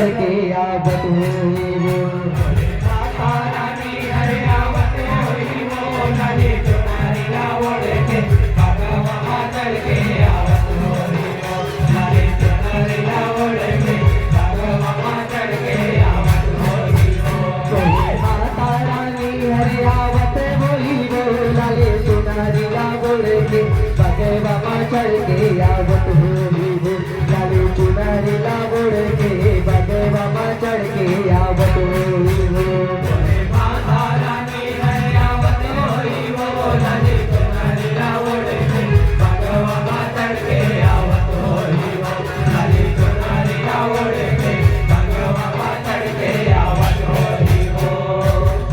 चढ़ के आवत होई वो माता रानी हरे आवत होई वो लाली चुनरी ओढ़ के भगवा चढ़ के आवत होई वो लाली चुनरी ओढ़ के भगवा चढ़ के आवत होई वो माता रानी हरे आवत होई वो लाली चुनरी ओढ़ के भगवा चढ़ के आवत होई वो लाली चुनरी ओढ़ के भगवा चढ़ के आवत होई वो माता रानी हरे आवत होई वो लाली चुनरी ओढ़ के भगवा चढ़ के आवत होई वो लाली चुनरी ओढ़ के भगवा चढ़ के आवत होई वो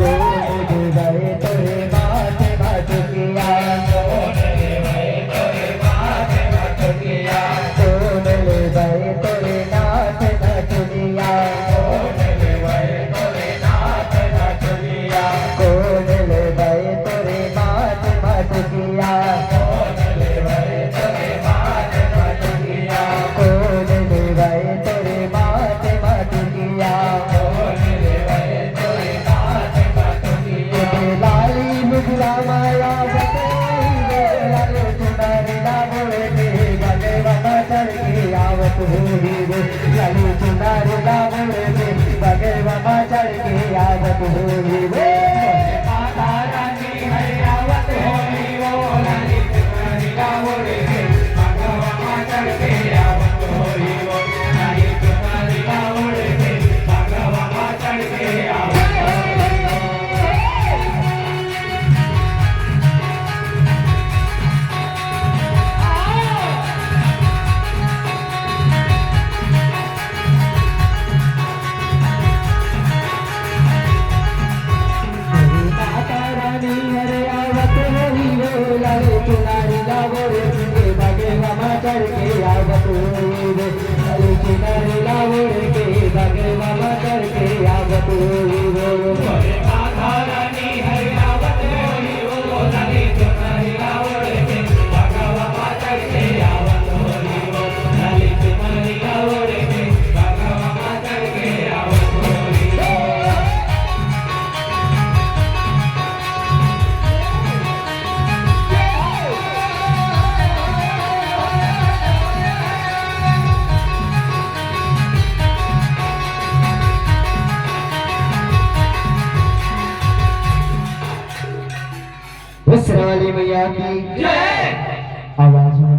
तोरे गए तोरे माथे भटकिया तोरे गए तोरे माथे भटकिया तोरे गए तोरे नाथ भटकिया तोरे गए तोरे नाथ भटकिया तोरे गए तोरे माथ भटकिया तोरे गए तोरे माथ भटकिया तोरे गए तोरे माथ भटकिया तोरे गए तोरे माथ भटकिया लाली मुगला माया लाले चुनरी ओढ़ के भगवा चढ़ के आवत होई वो लाली चुनरी ओढ़ के भगवा चढ़ के आवत होई वो माता रानी हरे आवत होई वो लाली चुनरी ओढ़ के भगवा चढ़ के आवत होई वो लाली चुनरी ओढ़ के भगवा चढ़ के आवत होई वो माता रानी हरे आवत होई वो लाली चुनरी ओढ़ के भगवा चढ़ के आवत होई वो लाली चुनरी ओढ़ के भगवा चढ़ के आवत होई वो माता रानी हरे आवत होई वो लाली चुनरी ओढ़ के भगवा चढ़ के आवत होई वो लाली चुनरी ओढ़ के भगवा चढ़ के आवत होई वो वाली मैया की जय। आवाज में